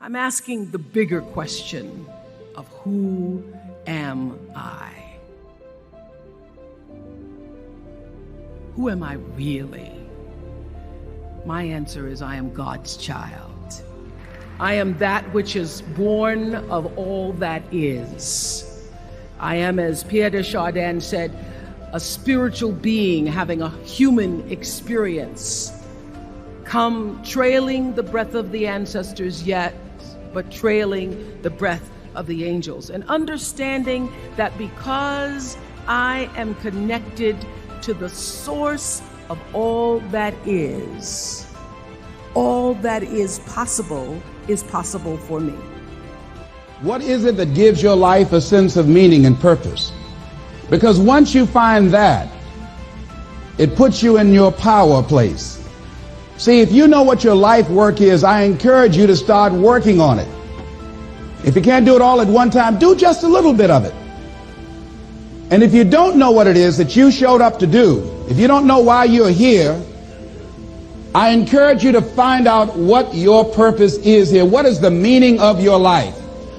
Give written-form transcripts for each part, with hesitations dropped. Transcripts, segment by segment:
I'm asking the bigger question of who am I? Who am I really? My answer is I am God's child. I am that which is born of all that is. I am, as Pierre de Chardin said, a spiritual being having a human experience, come trailing the breath of the ancestors yet, but trailing the breath of the angels, and understanding that because I am connected to the source of all that is possible for me. What is it that gives your life a sense of meaning and purpose? Because once you find that, it puts you in your power place. See, if you know what your life work is, I encourage you to start working on it. If you can't do it all at one time, do just a little bit of it. And if you don't know what it is that you showed up to do, if you don't know why you're here, I encourage you to find out what your purpose is here. What is the meaning of your life?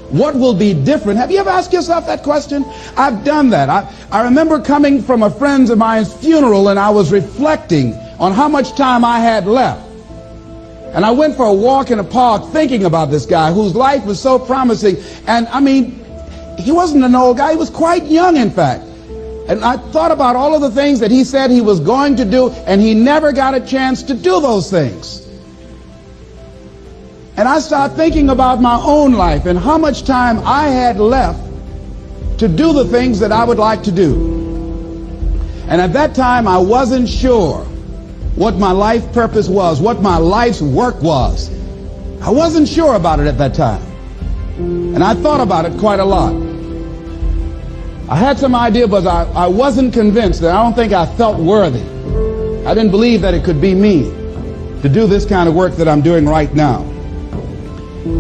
What will be different? Have you ever asked yourself that question? I've done that. I remember coming from a friend of mine's funeral, and I was reflecting on how much time I had left. And I went for a walk in a park thinking about this guy whose life was so promising. And I mean, he wasn't an old guy. He was quite young, in fact. And I thought about all of the things that he said he was going to do, and he never got a chance to do those things. And I started thinking about my own life and how much time I had left to do the things that I would like to do. And at that time, I wasn't sure what my life purpose was, what my life's work was. I wasn't sure about it at that time. And I thought about it quite a lot. I had some idea, but I wasn't convinced, and I don't think I felt worthy. I didn't believe that it could be me to do this kind of work that I'm doing right now.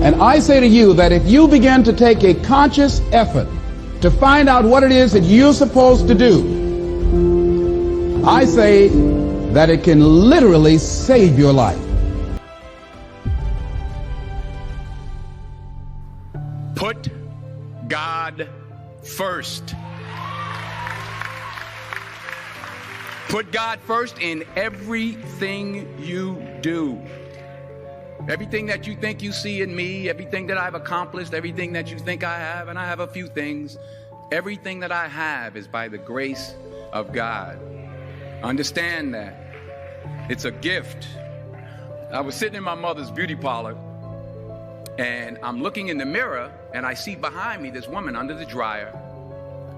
And I say to you that if you begin to take a conscious effort to find out what it is that you're supposed to do, I say that it can literally save your life. Put God first. Put God first in everything you do. Everything that you think you see in me, everything that I've accomplished, everything that you think I have, and I have a few things, everything that I have is by the grace of God. Understand that. It's a gift. I was sitting in my mother's beauty parlor, and I'm looking in the mirror, and I see behind me this woman under the dryer.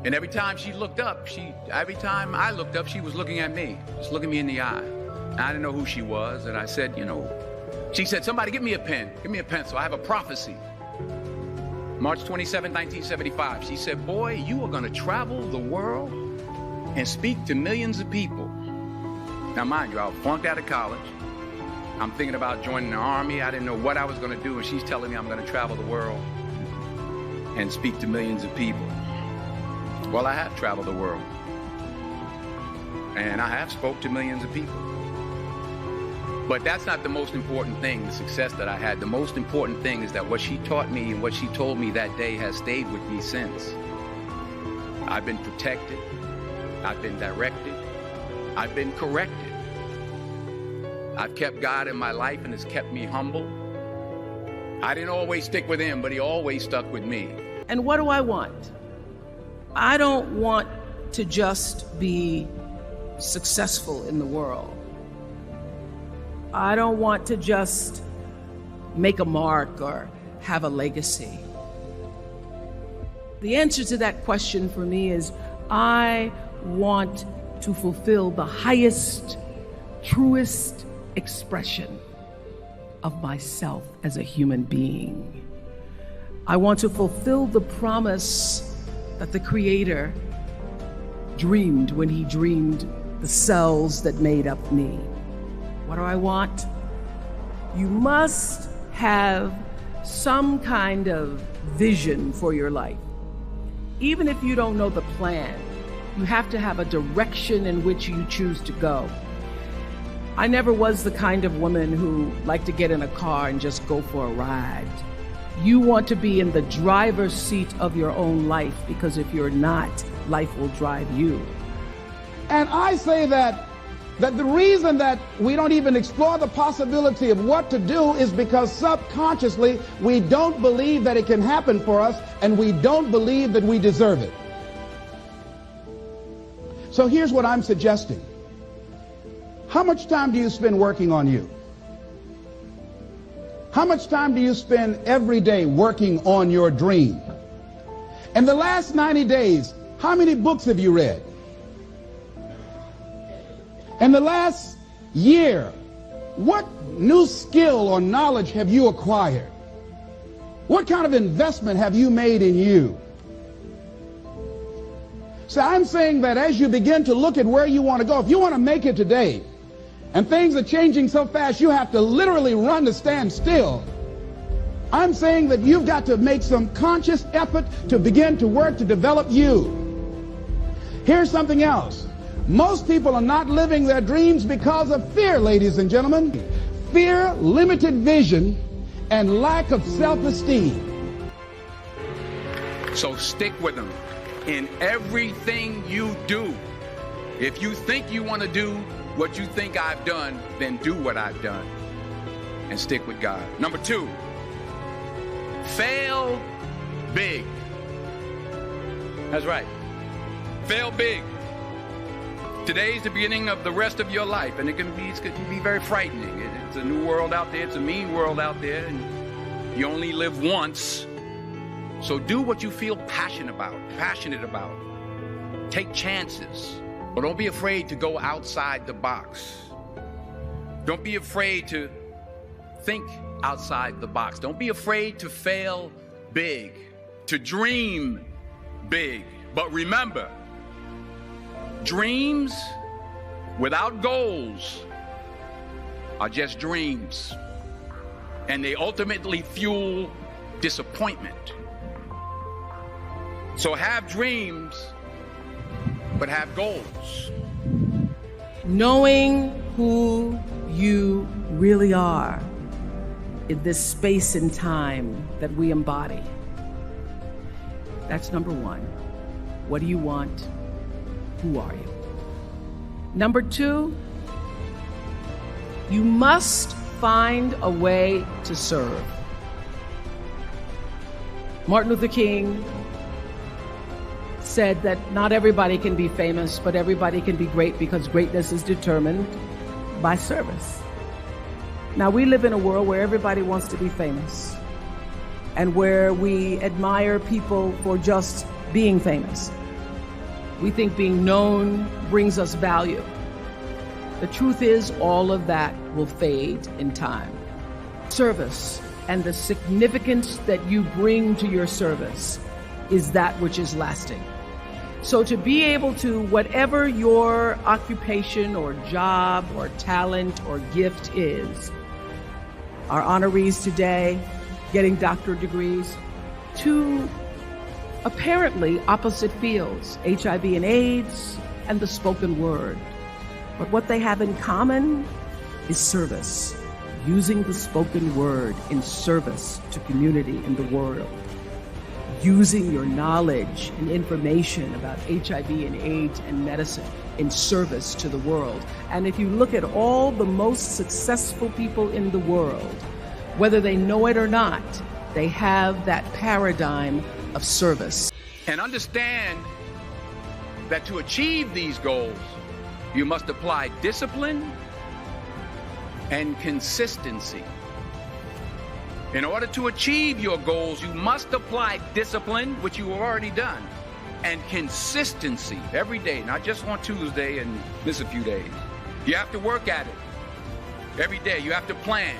And every time she looked up, every time I looked up, she was looking at me, just looking me in the eye. And I didn't know who she was, and I said, she said, somebody give me a pen, so I have a prophecy. March 27, 1975, she said, boy, you are gonna travel the world and speak to millions of people. Now mind you, I was flunked out of college. I'm thinking about joining the army. I didn't know what I was gonna do, and she's telling me I'm gonna travel the world and speak to millions of people. Well, I have traveled the world, and I have spoke to millions of people. But that's not the most important thing, the success that I had. The most important thing is that what she taught me and what she told me that day has stayed with me since. I've been protected, I've been directed, I've been corrected. I've kept God in my life, and it's kept me humble. I didn't always stick with him, but he always stuck with me. And what do I want? I don't want to just be successful in the world. I don't want to just make a mark or have a legacy. The answer to that question for me is I want to fulfill the highest, truest expression of myself as a human being. I want to fulfill the promise that the Creator dreamed when he dreamed the cells that made up me. What do I want? You must have some kind of vision for your life. Even if you don't know the plan, you have to have a direction in which you choose to go. I never was the kind of woman who liked to get in a car and just go for a ride. You want to be in the driver's seat of your own life, because if you're not, life will drive you. And I say that the reason that we don't even explore the possibility of what to do is because subconsciously we don't believe that it can happen for us, and we don't believe that we deserve it. So here's what I'm suggesting. How much time do you spend working on you? How much time do you spend every day working on your dream? In the last 90 days, how many books have you read? In the last year, what new skill or knowledge have you acquired? What kind of investment have you made in you? So I'm saying that as you begin to look at where you want to go, if you want to make it today, and things are changing so fast you have to literally run to stand still, I'm saying that you've got to make some conscious effort to begin to work to develop you. Here's something else. Most people are not living their dreams because of fear, ladies and gentlemen. Fear, limited vision, and lack of self-esteem. So stick with them in everything you do. If you think you want to do what you think I've done, then do what I've done and stick with God. Number 2, fail big. That's right. Fail big. Today's the beginning of the rest of your life, and it can be very frightening. It's a new world out there. It's a mean world out there, and you only live once. So do what you feel passionate about. Take chances. But don't be afraid to go outside the box. Don't be afraid to think outside the box. Don't be afraid to fail big, to dream big. But remember, dreams without goals are just dreams, and they ultimately fuel disappointment. So have dreams, but have goals. Knowing who you really are in this space and time that we embody. That's number 1. What do you want? Who are you? Number 2, you must find a way to serve. Martin Luther King said that not everybody can be famous, but everybody can be great, because greatness is determined by service. Now, we live in a world where everybody wants to be famous, and where we admire people for just being famous. We think being known brings us value. The truth is, all of that will fade in time. Service and the significance that you bring to your service is that which is lasting. So to be able to, whatever your occupation or job or talent or gift is, our honorees today getting doctorate degrees, to apparently opposite fields, HIV and AIDS and the spoken word. But what they have in common is service, using the spoken word in service to community in the world, using your knowledge and information about HIV and AIDS and medicine in service to the world. And if you look at all the most successful people in the world, whether they know it or not, they have that paradigm of service. And understand that to achieve these goals, you must apply discipline and consistency. In order to achieve your goals, you must apply discipline, which you have already done, and consistency every day, not just on Tuesday and miss a few days. You have to work at it every day. You have to plan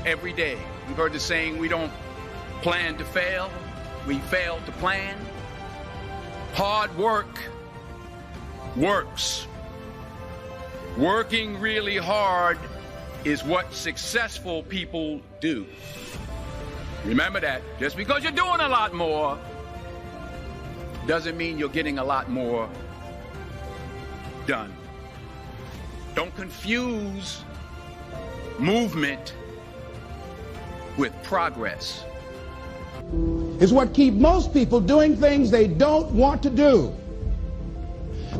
every day. You've heard the saying, we don't plan to fail, we fail to plan. Hard work works. Working really hard is what successful people do. Remember that. Just because you're doing a lot more doesn't mean you're getting a lot more done. Don't confuse movement with progress. It's what keeps most people doing things they don't want to do.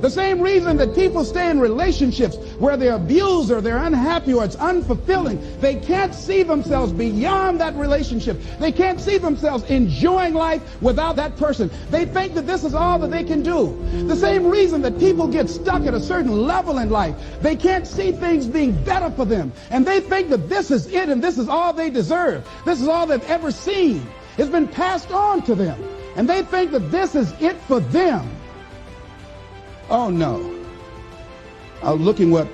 The same reason that people stay in relationships where they're abused or they're unhappy or it's unfulfilling. They can't see themselves beyond that relationship. They can't see themselves enjoying life without that person. They think that this is all that they can do. The same reason that people get stuck at a certain level in life. They can't see things being better for them. And they think that this is it and this is all they deserve. This is all they've ever seen. It's been passed on to them. And they think that this is it for them. Oh, no. I was looking what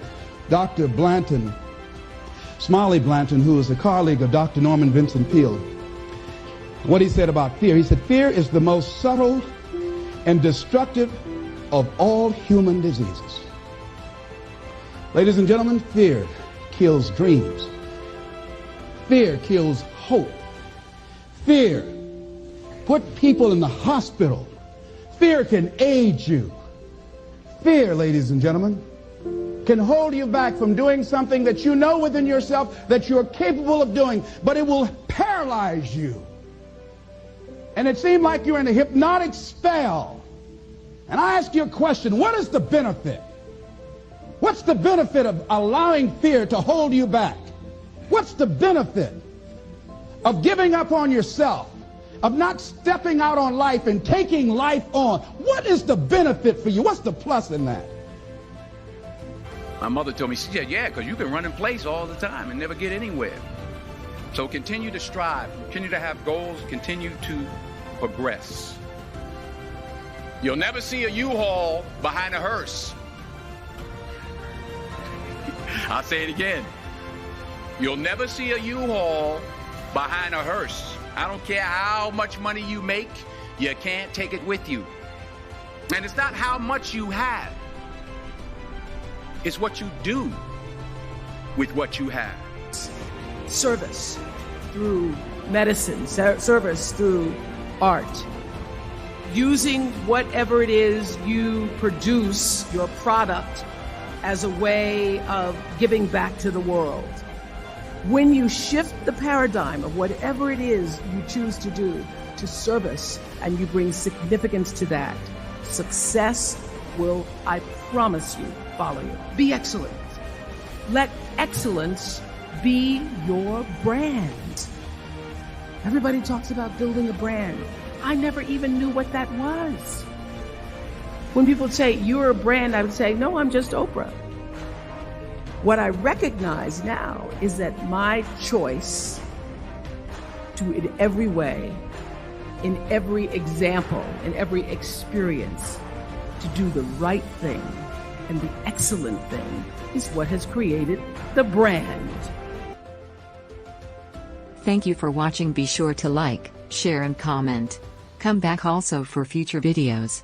Dr. Blanton, Smiley Blanton, who is a colleague of Dr. Norman Vincent Peale, what he said about fear. He said, fear is the most subtle and destructive of all human diseases. Ladies and gentlemen, fear kills dreams. Fear kills hope. Fear put people in the hospital. Fear can age you. Fear, ladies and gentlemen, can hold you back from doing something that you know within yourself that you're capable of doing, but it will paralyze you. And it seemed like you're in a hypnotic spell. And I ask you a question, what is the benefit? What's the benefit of allowing fear to hold you back? What's the benefit of giving up on yourself? Of not stepping out on life and taking life on? What is the benefit for you? What's the plus in that? My mother told me, she said, yeah, because you can run in place all the time and never get anywhere. So continue to strive, continue to have goals, continue to progress. You'll never see a U-Haul behind a hearse. I'll say it again. You'll never see a U-Haul behind a hearse. I don't care how much money you make, you can't take it with you. And it's not how much you have. It's what you do with what you have. Service through medicine, service through art. Using whatever it is you produce, your product, as a way of giving back to the world. When you shift the paradigm of whatever it is you choose to do to service and you bring significance to that, success will, I promise you, follow you. Be excellent. Let excellence be your brand. Everybody talks about building a brand. I never even knew what that was. When people say, you're a brand, I would say, no, I'm just Oprah. What I recognize now is that my choice to, in every way, in every example, in every experience, to do the right thing and the excellent thing is what has created the brand. Thank you for watching. Be sure to like, share and comment. Come back also for future videos.